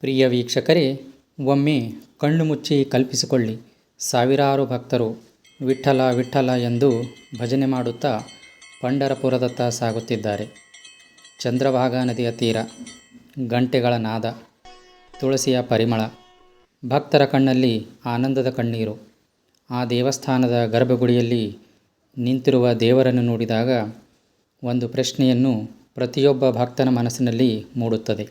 ಪ್ರಿಯ ವೀಕ್ಷಕರೇ, ಒಮ್ಮೆ ಕಣ್ಣು ಮುಚ್ಚಿ ಕಲ್ಪಿಸಿಕೊಳ್ಳಿ, ಸಾವಿರಾರು ಭಕ್ತರು ವಿಠ್ಠಲ ವಿಠ್ಠಲ ಎಂದು ಭಜನೆ ಮಾಡುತ್ತಾ ಪಂಢರಪುರದತ್ತ ಸಾಗುತ್ತಿದ್ದಾರೆ. ಚಂದ್ರಭಾಗಾ ನದಿಯ ತೀರ, ಗಂಟೆಗಳ ನಾದ, ತುಳಸಿಯ ಪರಿಮಳ, ಭಕ್ತರ ಕಣ್ಣಲ್ಲಿ ಆನಂದದ ಕಣ್ಣೀರು. ಆ ದೇವಸ್ಥಾನದ ಗರ್ಭಗುಡಿಯಲ್ಲಿ ನಿಂತಿರುವ ದೇವರನ್ನು ನೋಡಿದಾಗ ಒಂದು ಪ್ರಶ್ನೆಯನ್ನು ಪ್ರತಿಯೊಬ್ಬ ಭಕ್ತನ ಮನಸ್ಸಿನಲ್ಲಿ ಮೂಡುತ್ತದೆ.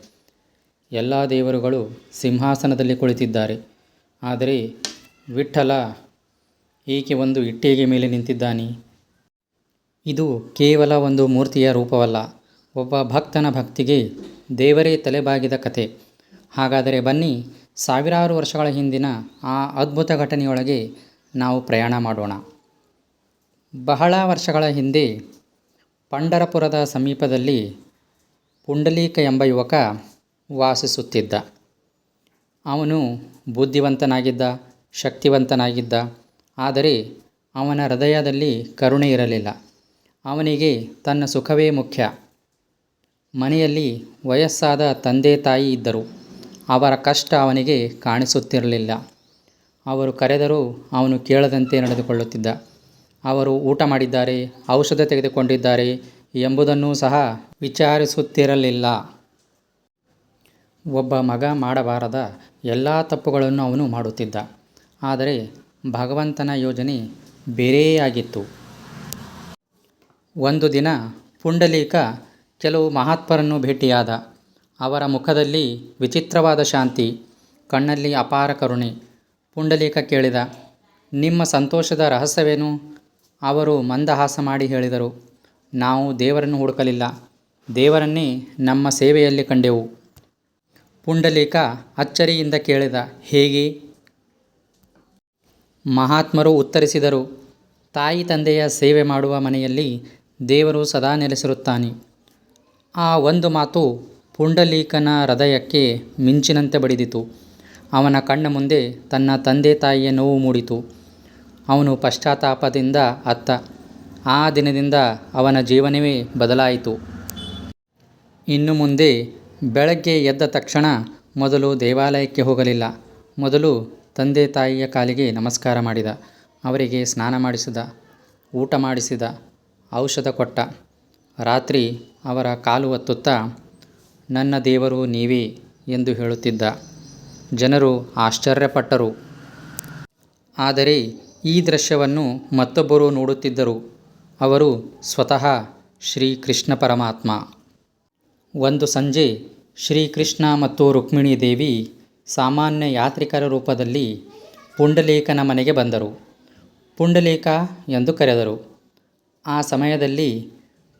ಎಲ್ಲ ದೇವರುಗಳು ಸಿಂಹಾಸನದಲ್ಲಿ ಕುಳಿತಿದ್ದಾರೆ, ಆದರೆ ವಿಠ್ಠಲ ಏಕೆ ಒಂದು ಇಟ್ಟಿಗೆ ಮೇಲೆ ನಿಂತಿದ್ದಾನೆ? ಇದು ಕೇವಲ ಒಂದು ಮೂರ್ತಿಯ ರೂಪವಲ್ಲ, ಒಬ್ಬ ಭಕ್ತನ ಭಕ್ತಿಗೆ ದೇವರೇ ತಲೆಬಾಗಿದ ಕಥೆ. ಹಾಗಾದರೆ ಬನ್ನಿ, ಸಾವಿರಾರು ವರ್ಷಗಳ ಹಿಂದಿನ ಆ ಅದ್ಭುತ ಘಟನೆಯೊಳಗೆ ನಾವು ಪ್ರಯಾಣ ಮಾಡೋಣ. ಬಹಳ ವರ್ಷಗಳ ಹಿಂದೆ ಪಂಢರಪುರದ ಸಮೀಪದಲ್ಲಿ ಪುಂಡಲೀಕ ಎಂಬ ಯುವಕ ವಾಸಿಸುತ್ತಿದ್ದ. ಅವನು ಬುದ್ಧಿವಂತನಾಗಿದ್ದ, ಶಕ್ತಿವಂತನಾಗಿದ್ದ. ಆದರೆ ಅವನ ಹೃದಯದಲ್ಲಿ ಕರುಣೆ ಇರಲಿಲ್ಲ. ಅವನಿಗೆ ತನ್ನ ಸುಖವೇ ಮುಖ್ಯ. ಮನೆಯಲ್ಲಿ ವಯಸ್ಸಾದ ತಂದೆ ತಾಯಿ ಇದ್ದರು. ಅವರ ಕಷ್ಟ ಅವನಿಗೆ ಕಾಣಿಸುತ್ತಿರಲಿಲ್ಲ. ಅವರು ಕರೆದರೂ ಅವನು ಕೇಳದಂತೆ ನಡೆದುಕೊಳ್ಳುತ್ತಿದ್ದ. ಅವರು ಊಟ ಮಾಡಿದ್ದಾರೆ, ಔಷಧ ತೆಗೆದುಕೊಂಡಿದ್ದಾರೆ ಎಂಬುದನ್ನೂ ಸಹ ವಿಚಾರಿಸುತ್ತಿರಲಿಲ್ಲ. ಒಬ್ಬ ಮಗ ಮಾಡಬಾರದ ಎಲ್ಲ ತಪ್ಪುಗಳನ್ನು ಅವನು ಮಾಡುತ್ತಿದ್ದ. ಆದರೆ ಭಗವಂತನ ಯೋಜನೆ ಬೇರೆಯೇ ಆಗಿತ್ತು. ಒಂದು ದಿನ ಪುಂಡಲೀಕ ಕೆಲವು ಮಹಾತ್ಮರನ್ನು ಭೇಟಿಯಾದ. ಅವರ ಮುಖದಲ್ಲಿ ವಿಚಿತ್ರವಾದ ಶಾಂತಿ, ಕಣ್ಣಲ್ಲಿ ಅಪಾರ ಕರುಣೆ. ಪುಂಡಲೀಕ ಕೇಳಿದ, ನಿಮ್ಮ ಸಂತೋಷದ ರಹಸ್ಯವೇನು? ಅವರು ಮಂದಹಾಸ ಮಾಡಿ ಹೇಳಿದರು, ನಾವು ದೇವರನ್ನು ಹುಡುಕಲಿಲ್ಲ, ದೇವರನ್ನೇ ನಮ್ಮ ಸೇವೆಯಲ್ಲಿ ಕಂಡೆವು. ಪುಂಡಲೀಕ ಅಚ್ಚರಿಯಿಂದ ಕೇಳಿದ, ಹೇಗೆ? ಮಹಾತ್ಮರು ಉತ್ತರಿಸಿದರು, ತಾಯಿ ತಂದೆಯ ಸೇವೆ ಮಾಡುವ ಮನೆಯಲ್ಲಿ ದೇವರು ಸದಾ ನೆಲೆಸಿರುತ್ತಾನೆ. ಆ ಒಂದು ಮಾತು ಪುಂಡಲೀಕನ ಹೃದಯಕ್ಕೆ ಮಿಂಚಿನಂತೆ ಬಡಿದಿತು. ಅವನ ಕಣ್ಣ ಮುಂದೆ ತನ್ನ ತಂದೆ ತಾಯಿಯ ನೋವು ಮೂಡಿತು. ಅವನು ಪಶ್ಚಾತ್ತಾಪದಿಂದ ಅತ್ತ. ಆ ದಿನದಿಂದ ಅವನ ಜೀವನವೇ ಬದಲಾಯಿತು. ಇನ್ನು ಮುಂದೆ ಬೆಳಗ್ಗೆ ಎದ್ದ ತಕ್ಷಣ ಮೊದಲು ದೇವಾಲಯಕ್ಕೆ ಹೋಗಲಿಲ್ಲ. ಮೊದಲು ತಂದೆ ತಾಯಿಯ ಕಾಲಿಗೆ ನಮಸ್ಕಾರ ಮಾಡಿದ. ಅವರಿಗೆ ಸ್ನಾನ ಮಾಡಿಸಿದ, ಊಟ ಮಾಡಿಸಿದ, ಔಷಧ ಕೊಟ್ಟ. ರಾತ್ರಿ ಅವರ ಕಾಲು ಒತ್ತುತ್ತಾ, ನನ್ನ ದೇವರು ನೀವೇ ಎಂದು ಹೇಳುತ್ತಿದ್ದ. ಜನರು ಆಶ್ಚರ್ಯಪಟ್ಟರು. ಆದರೆ ಈ ದೃಶ್ಯವನ್ನು ಮತ್ತೊಬ್ಬರು ನೋಡುತ್ತಿದ್ದರು. ಅವರು ಸ್ವತಃ ಶ್ರೀಕೃಷ್ಣ ಪರಮಾತ್ಮ. ಒಂದು ಸಂಜೆ ಶ್ರೀಕೃಷ್ಣ ಮತ್ತು ರುಕ್ಮಿಣೀ ದೇವಿ ಸಾಮಾನ್ಯ ಯಾತ್ರಿಕರ ರೂಪದಲ್ಲಿ ಪುಂಡಲೀಕನ ಮನೆಗೆ ಬಂದರು. ಪುಂಡಲೀಕ ಎಂದು ಕರೆದರು. ಆ ಸಮಯದಲ್ಲಿ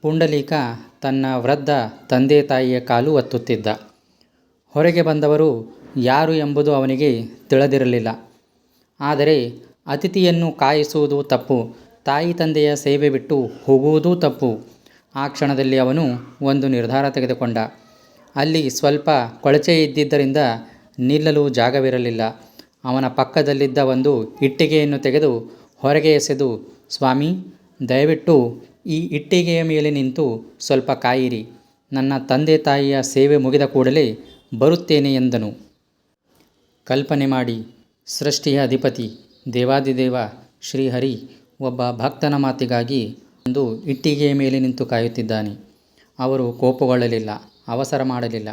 ಪುಂಡಲೀಕ ತನ್ನ ವೃದ್ಧ ತಂದೆ ತಾಯಿಯ ಕಾಲು ಒತ್ತುತ್ತಿದ್ದ. ಹೊರಗೆ ಬಂದವರು ಯಾರು ಎಂಬುದು ಅವನಿಗೆ ತಿಳಿದಿರಲಿಲ್ಲ. ಆದರೆ ಅತಿಥಿಯನ್ನು ಕಾಯಿಸುವುದು ತಪ್ಪು, ತಾಯಿ ತಂದೆಯ ಸೇವೆ ಬಿಟ್ಟು ಹೋಗುವುದೂ ತಪ್ಪು. ಆ ಕ್ಷಣದಲ್ಲಿ ಅವನು ಒಂದು ನಿರ್ಧಾರ ತೆಗೆದುಕೊಂಡ. ಅಲ್ಲಿ ಸ್ವಲ್ಪ ಕೊಳಚೆ ಇದ್ದಿದ್ದರಿಂದ ನಿಲ್ಲಲು ಜಾಗವಿರಲಿಲ್ಲ. ಅವನ ಪಕ್ಕದಲ್ಲಿದ್ದ ಒಂದು ಇಟ್ಟಿಗೆಯನ್ನು ತೆಗೆದು ಹೊರಗೆ ಎಸೆದು, ಸ್ವಾಮಿ, ದಯವಿಟ್ಟು ಈ ಇಟ್ಟಿಗೆಯ ಮೇಲೆ ನಿಂತು ಸ್ವಲ್ಪ ಕಾಯಿರಿ. ನನ್ನ ತಂದೆ ತಾಯಿಯ ಸೇವೆ ಮುಗಿದ ಕೂಡಲೇ ಬರುತ್ತೇನೆ ಎಂದನು. ಕಲ್ಪನೆ ಮಾಡಿ, ಸೃಷ್ಟಿಯ ಅಧಿಪತಿ ದೇವಾದಿದೇವ ಶ್ರೀಹರಿ ಒಬ್ಬ ಭಕ್ತನ ಮಾತಿಗಾಗಿ ಒಂದು ಇಟ್ಟಿಗೆಯ ಮೇಲೆ ನಿಂತು ಕಾಯುತ್ತಿದ್ದಾನೆ. ಅವರು ಕೋಪಗೊಳ್ಳಲಿಲ್ಲ, ಅವಸರ ಮಾಡಲಿಲ್ಲ,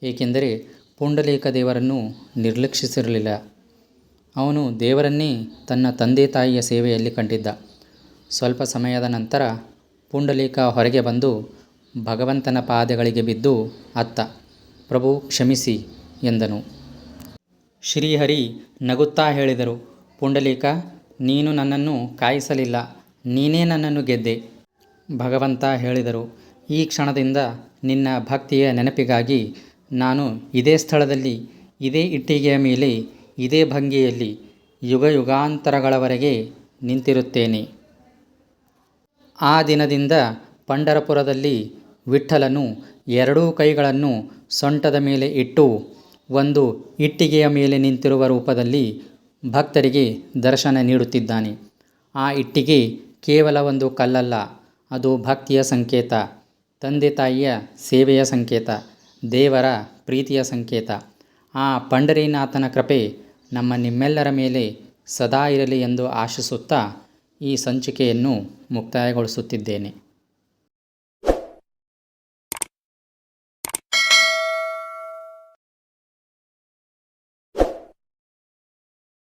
ಏಕೆಂದರೆ ಪುಂಡಲೀಕ ದೇವರನ್ನು ನಿರ್ಲಕ್ಷಿಸಿರಲಿಲ್ಲ. ಅವನು ದೇವರನ್ನೇ ತನ್ನ ತಂದೆ ತಾಯಿಯ ಸೇವೆಯಲ್ಲಿ ಕಂಡಿದ್ದ. ಸ್ವಲ್ಪ ಸಮಯದ ನಂತರ ಪುಂಡಲೀಕ ಹೊರಗೆ ಬಂದು ಭಗವಂತನ ಪಾದಗಳಿಗೆ ಬಿದ್ದು ಅತ್ತ. ಪ್ರಭು ಕ್ಷಮಿಸಿ ಎಂದನು. ಶ್ರೀಹರಿ ನಗುತ್ತಾ ಹೇಳಿದರು, ಪುಂಡಲೀಕ, ನೀನು ನನ್ನನ್ನು ಕಾಯಿಸಲಿಲ್ಲ, ನೀನೇ ನನ್ನನ್ನು ಗೆದ್ದೆ. ಭಗವಂತ ಹೇಳಿದರು, ಈ ಕ್ಷಣದಿಂದ ನಿನ್ನ ಭಕ್ತಿಯ ನೆನಪಿಗಾಗಿ ನಾನು ಇದೇ ಸ್ಥಳದಲ್ಲಿ, ಇದೇ ಇಟ್ಟಿಗೆಯ ಮೇಲೆ, ಇದೇ ಭಂಗಿಯಲ್ಲಿ ಯುಗ ಯುಗಾಂತರಗಳವರೆಗೆ ನಿಂತಿರುತ್ತೇನೆ. ಆ ದಿನದಿಂದ ಪಂಢರಪುರದಲ್ಲಿ ವಿಠ್ಠಲನು ಎರಡೂ ಕೈಗಳನ್ನು ಸೊಂಟದ ಮೇಲೆ ಇಟ್ಟು ಒಂದು ಇಟ್ಟಿಗೆಯ ಮೇಲೆ ನಿಂತಿರುವ ರೂಪದಲ್ಲಿ ಭಕ್ತರಿಗೆ ದರ್ಶನ ನೀಡುತ್ತಿದ್ದಾನೆ. ಆ ಇಟ್ಟಿಗೆ ಕೇವಲ ಒಂದು ಕಲ್ಲಲ್ಲ, ಅದು ಭಕ್ತಿಯ ಸಂಕೇತ, ತಂದೆ ತಾಯಿಯ ಸೇವೆಯ ಸಂಕೇತ, ದೇವರ ಪ್ರೀತಿಯ ಸಂಕೇತ. ಆ ಪಂಡರೀನಾಥನ ಕೃಪೆ ನಿಮ್ಮೆಲ್ಲರ ಮೇಲೆ ಸದಾ ಇರಲಿ ಎಂದು ಆಶಿಸುತ್ತಾ ಈ ಸಂಚಿಕೆಯನ್ನು ಮುಕ್ತಾಯಗೊಳಿಸುತ್ತಿದ್ದೇನೆ.